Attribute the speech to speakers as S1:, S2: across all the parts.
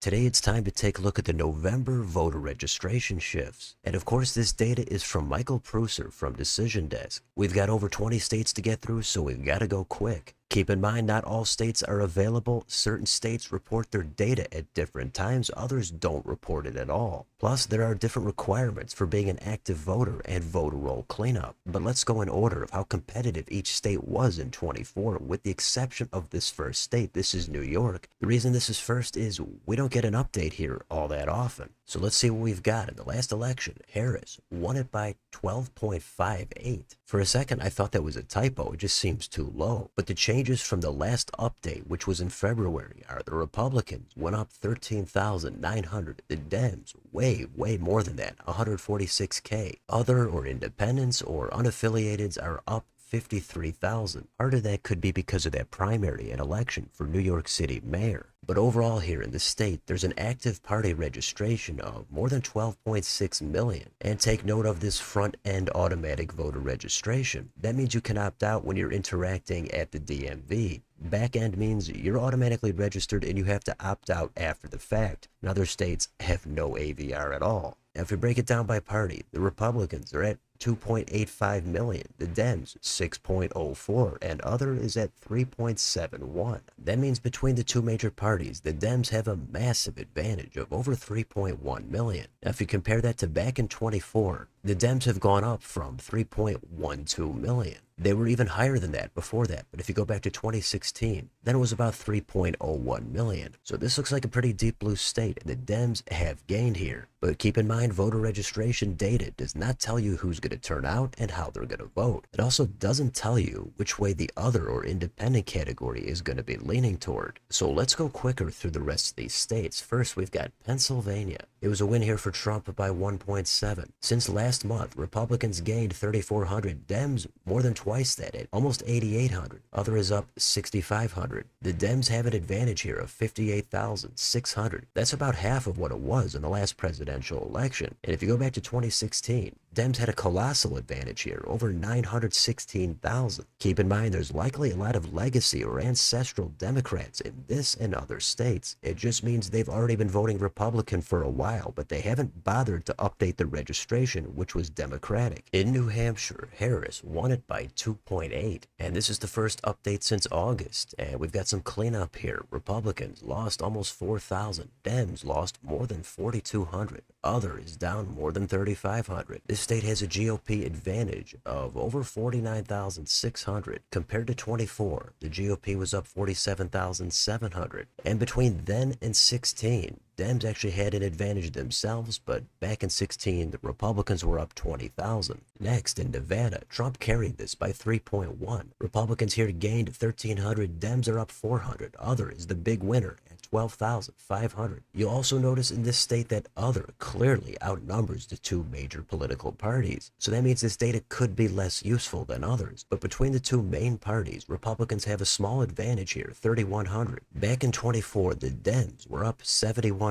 S1: Today it's time to take a look at the November voter registration shifts. And of course this data is from Michael Prusser from Decision Desk. We've got over 20 states to get through, so we've got to go quick. Keep in mind, not all states are available. Certain states report their data at different times, others don't report it at all. Plus, there are different requirements for being an active voter and voter roll cleanup. But let's go in order of how competitive each state was in 24, with the exception of this first state. This is New York. The reason this is first is we don't get an update here all that often. So let's see what we've got. In the last election, Harris won it by 12.58. For a second, I thought that was a typo. It just seems too low. But the changes from the last update, which was in February, are the Republicans went up 13,900. The Dems, way more than that, 146K. Other or independents or unaffiliateds are up 53,000. Part of that could be because of that primary and election for New York City mayor. But overall here in the state, there's an active party registration of more than 12.6 million. And take note of this front-end automatic voter registration. That means you can opt out when you're interacting at the DMV. Back-end means you're automatically registered and you have to opt out after the fact. And other states have no AVR at all. Now if we break it down by party, the Republicans are at 2.85 million, the Dems 6.04, and other is at 3.71. That means between the two major parties, the Dems have a massive advantage of over 3.1 million. Now if you compare that to back in 24, the Dems have gone up from 3.12 million. They were even higher than that before that, but if you go back to 2016, then it was about 3.01 million. So this looks like a pretty deep blue state, and the Dems have gained here. But keep in mind, voter registration data does not tell you who's going to turn out and how they're going to vote. It also doesn't tell you which way the other or independent category is going to be leaning toward. So let's go quicker through the rest of these states. First, we've got Pennsylvania. It was a win here for Trump by 1.7. Since last month, Republicans gained 3,400, Dems more than twice that at almost 8,800. Other is up 6,500. The Dems have an advantage here of 58,600. That's about half of what it was in the last presidential election. And if you go back to 2016, Dems had a colossal advantage here, over 916,000. Keep in mind, there's likely a lot of legacy or ancestral Democrats in this and other states. It just means they've already been voting Republican for a while, but they haven't bothered to update the registration, which was Democratic. In New Hampshire, Harris won it by 2.8, and this is the first update since August. And we've got some cleanup here. Republicans lost almost 4,000. Dems lost more than 4,200. Other is down more than 3,500. This state has a GOP advantage of over 49,600. Compared to 24, the GOP was up 47,700. And between then and 16, Dems actually had an advantage themselves, but back in 16, the Republicans were up 20,000. Next, in Nevada, Trump carried this by 3.1. Republicans here gained 1,300, Dems are up 400. Other is the big winner at 12,500. You'll also notice in this state that other clearly outnumbers the two major political parties. So that means this data could be less useful than others. But between the two main parties, Republicans have a small advantage here, 3,100. Back in 24, the Dems were up 7,100.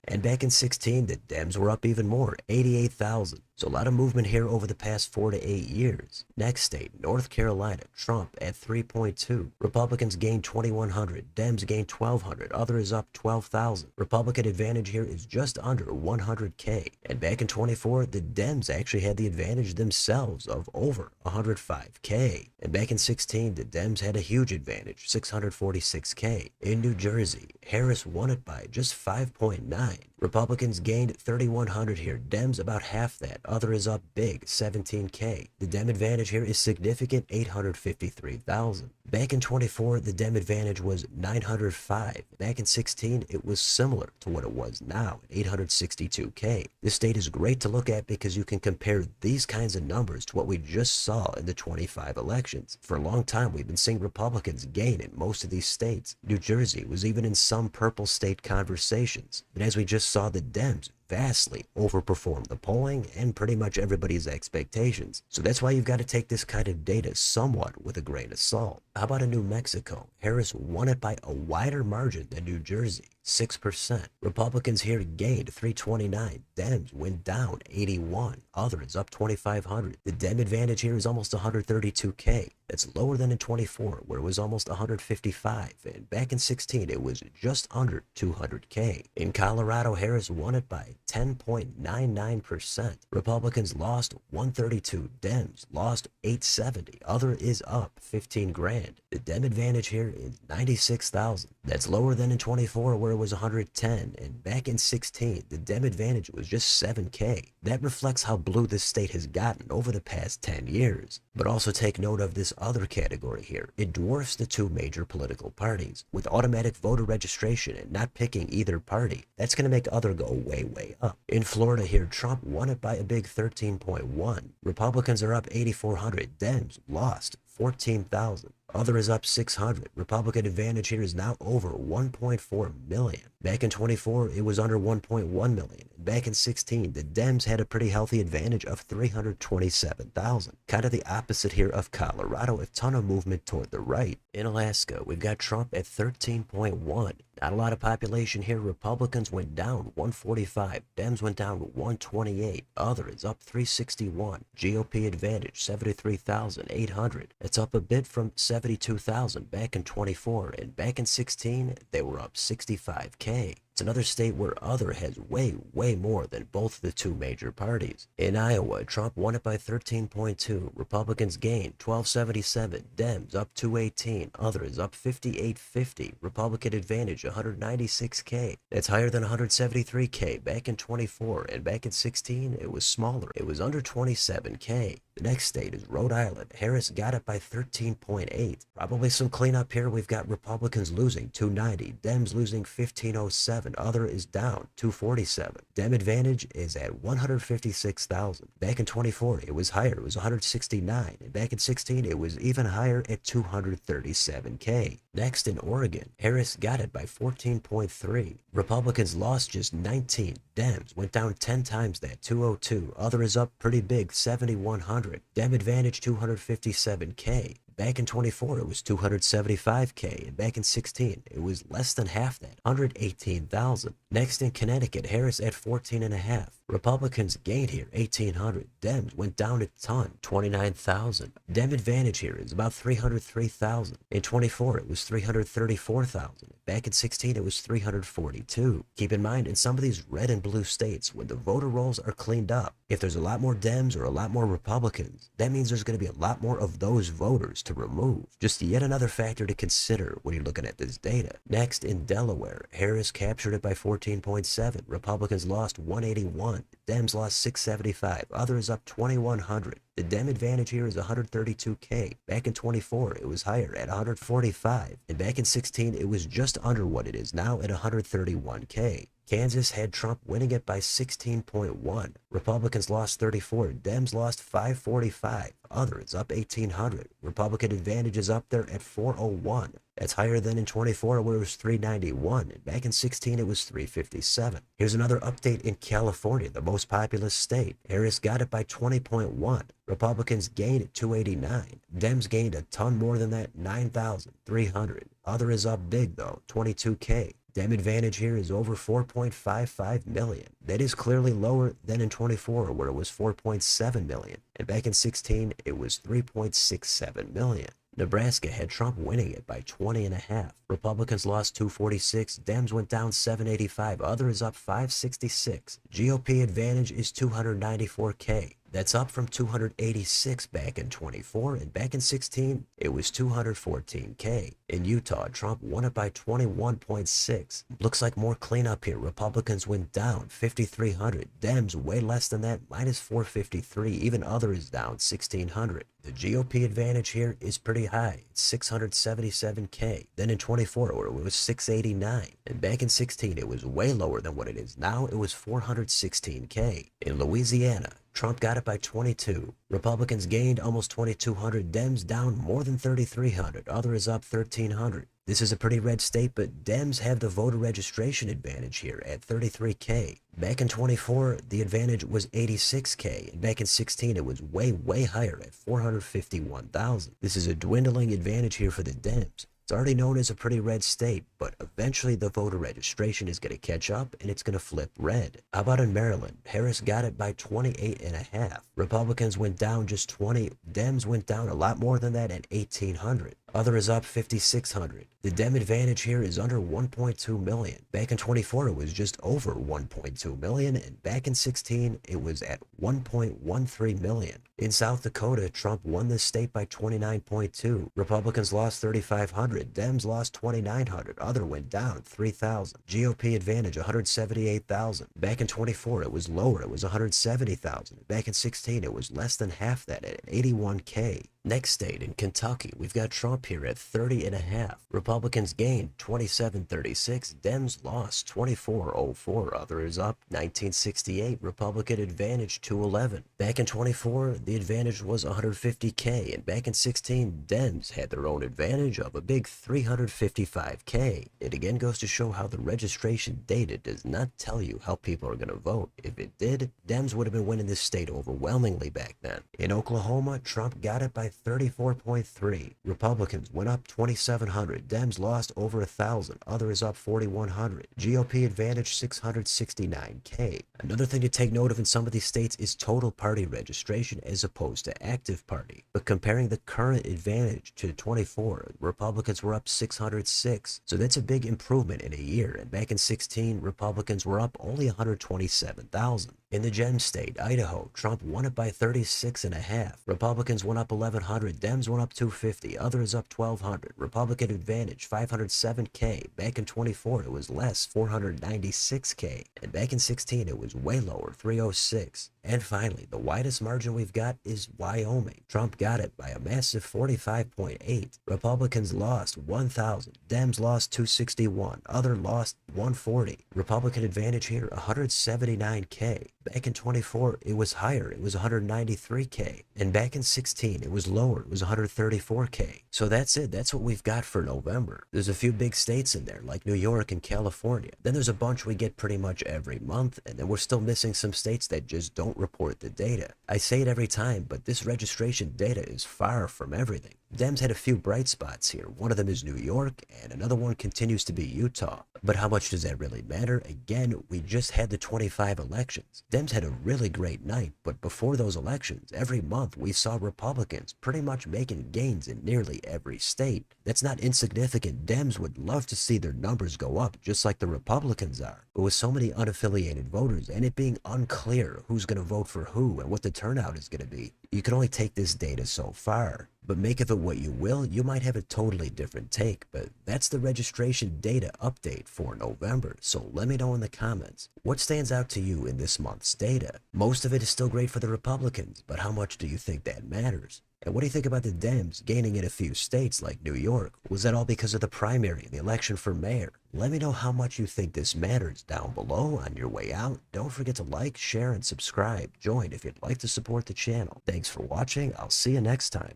S1: And back in 16, the Dems were up even more, 88,000. So a lot of movement here over the past 4 to 8 years. Next state, North Carolina, Trump at 3.2. Republicans gained 2,100. Dems gained 1,200. Other is up 12,000. Republican advantage here is just under 100K. And back in 24, the Dems actually had the advantage themselves of over 105K. And back in 16, the Dems had a huge advantage, 646K. In New Jersey, Harris won it by just 5.9. Republicans gained 3,100 here. Dems about half that. Other is up big, 17K. The Dem advantage here is significant, 853,000. Back in 24, the Dem advantage was 905. Back in 16, it was similar to what it was now, 862K. This state is great to look at because you can compare these kinds of numbers to what we just saw in the 25 elections. For a long time, we've been seeing Republicans gain in most of these states. New Jersey was even in some purple state conversations. But as we just saw, the Dems vastly overperformed the polling and pretty much everybody's expectations. So that's why you've got to take this kind of data somewhat with a grain of salt. How about in New Mexico? Harris won it by a wider margin than New Jersey, 6%. Republicans here gained 329. Dems went down 81. Others up 2,500. The Dem advantage here is almost 132K. That's lower than in 24, where it was almost 155, and back in 16, it was just under 200K. In Colorado, Harris won it by 10.99%. Republicans lost 132. Dems lost 870. Other is up 15 grand. The Dem advantage here is 96,000. That's lower than in 24, where it was 110, and back in 16, the Dem advantage was just 7K. That reflects how blue this state has gotten over the past 10 years. But also take note of this other category here. It dwarfs the two major political parties. With automatic voter registration and not picking either party, that's going to make other go way, way up. In Florida here, Trump won it by a big 13.1. Republicans are up 8,400. Dems lost 14,000. Other is up 600. Republican advantage here is now over 1.4 million. Back in 24, it was under 1.1 million. Back in 16, the Dems had a pretty healthy advantage of 327,000. Kind of the opposite here of Colorado, a ton of movement toward the right. In Alaska, we've got Trump at 13.1. Not a lot of population here. Republicans went down 145. Dems went down 128. Other is up 361. GOP advantage 73,800. It's up a bit from 72,000 back in 24, and back in 16, they were up 65K. It's another state where other has way, way more than both the two major parties. In Iowa, Trump won it by 13.2. Republicans gained 1277. Dems up 218. Other is up 5850. Republican advantage 196K. That's higher than 173K back in 24, and back in 16, it was smaller. It was under 27K. The next state is Rhode Island. Harris got it by 13.8. Probably some cleanup here. We've got Republicans losing 290. Dems losing 1507. Other is down 247. Dem advantage is at 156,000. Back in 24, it was higher. It was 169. And back in 16, it was even higher at 237K. Next in Oregon, Harris got it by 14.3. Republicans lost just 19. Dems went down 10 times that, 202. Other is up pretty big, 7,100. Dem advantage 257K. Back in 24, it was 275K, and back in 16, it was less than half that, 118,000. Next in Connecticut, Harris at 14.5. Republicans gained here 1,800. Dems went down a ton, 29,000. Dem advantage here is about 303,000. In 24, it was 334,000. Back in 16, it was 342. Keep in mind, in some of these red and blue states, when the voter rolls are cleaned up, if there's a lot more Dems or a lot more Republicans, that means there's going to be a lot more of those voters to remove. Just yet another factor to consider when you're looking at this data. Next, in Delaware, Harris captured it by 14.7. Republicans lost 181. Dems lost 675. Others up 2,100. The Dem advantage here is 132K. Back in 24, it was higher at 145. And back in 16, it was just under what it is now at 131K. Kansas had Trump winning it by 16.1. Republicans lost 34. Dems lost 545. Others up 1,800. Republican advantage is up there at 401. That's higher than in 24, where it was 391. And back in 16, it was 357. Here's another update in California, the most populous state. Harris got it by 20.1. Republicans gained at 289. Dems gained a ton more than that, 9,300. Other is up big, though, 22K. Dem advantage here is over 4.55 million. That is clearly lower than in 24, where it was 4.7 million. And back in 16, it was 3.67 million. Nebraska had Trump winning it by 20.5. Republicans lost 246. Dems went down 785. Others up 566. GOP advantage is 294K. That's up from 286 back in 24, and back in 16, it was 214K. In Utah, Trump won it by 21.6. Looks like more cleanup here. Republicans went down 5,300. Dems way less than that, minus 453. Even other is down 1,600. The GOP advantage here is pretty high. It's 677K. Then in 24, where it was 689. And back in 16, it was way lower than what it is now. It was 416K. In Louisiana, Trump got it by 22. Republicans gained almost 2,200. Dems down more than 3,300. Other is up 1,300. This is a pretty red state, but Dems have the voter registration advantage here at 33K. Back in 24, the advantage was 86K, and back in 16, it was way, way higher at 451,000. This is a dwindling advantage here for the Dems. It's already known as a pretty red state, but eventually the voter registration is going to catch up and it's going to flip red. How about in Maryland? Harris got it by 28.5. Republicans went down just 20. Dems went down a lot more than that at 1,800. Other is up 5,600. The Dem advantage here is under 1.2 million. Back in 24, it was just over 1.2 million, and back in 16, it was at 1.13 million. In South Dakota, Trump won this state by 29.2. Republicans lost 3,500. Dems lost 2,900. Other went down 3,000. GOP advantage 178,000. Back in 24, it was lower. It was 170,000. Back in 16, it was less than half that at 81K. Next state, in Kentucky, we've got Trump here at 30.5. Republicans gained 27.36. Dems lost 24.04. Other is up 1968. Republican advantage 211. Back in 24, the advantage was 150K. And back in 16, Dems had their own advantage of a big 355K. It again goes to show how the registration data does not tell you how people are going to vote. If it did, Dems would have been winning this state overwhelmingly back then. In Oklahoma, Trump got it by 34.3. Republicans went up 2,700. Dems lost over 1,000. Others up 4,100. GOP advantage 669K. Another thing to take note of in some of these states is total party registration as opposed to active party. But comparing the current advantage to 24, Republicans were up 606. So that's a big improvement in a year. And back in 16, Republicans were up only 127,000. In the gem state, Idaho, Trump won it by 36.5. Republicans went up 1,100. Dems went up 250. Others up 1,200. Republican advantage 507K. Back in 24, it was less, 496K. And back in 16, it was way lower, 306. And finally, the widest margin we've got is Wyoming. Trump got it by a massive 45.8. Republicans lost 1,000. Dems lost 261. Other lost 140. Republican advantage here, 179K. Back in 24, it was higher. It was 193K. And back in 16, it was lower. It was 134K. So that's it. That's what we've got for November. There's a few big states in there, like New York and California. Then there's a bunch we get pretty much every month, and then we're still missing some states that just don't report the data. I say it every time, but this registration data is far from everything. Dems had a few bright spots here. One of them is New York, and another one continues to be Utah. But how much does that really matter? Again, we just had the 25 elections. Dems had a really great night, but before those elections, every month we saw Republicans pretty much making gains in nearly every state. That's not insignificant. Dems would love to see their numbers go up, just like the Republicans are. But with so many unaffiliated voters, and it being unclear who's going to vote for who and what the turnout is going to be, you can only take this data so far. But make of it what you will, you might have a totally different take. But that's the registration data update for November. So let me know in the comments, what stands out to you in this month's data? Most of it is still great for the Republicans, but how much do you think that matters? And what do you think about the Dems gaining in a few states like New York? Was that all because of the primary and the election for mayor? Let me know how much you think this matters down below on your way out. Don't forget to like, share, and subscribe. Join if you'd like to support the channel. Thanks for watching. I'll see you next time.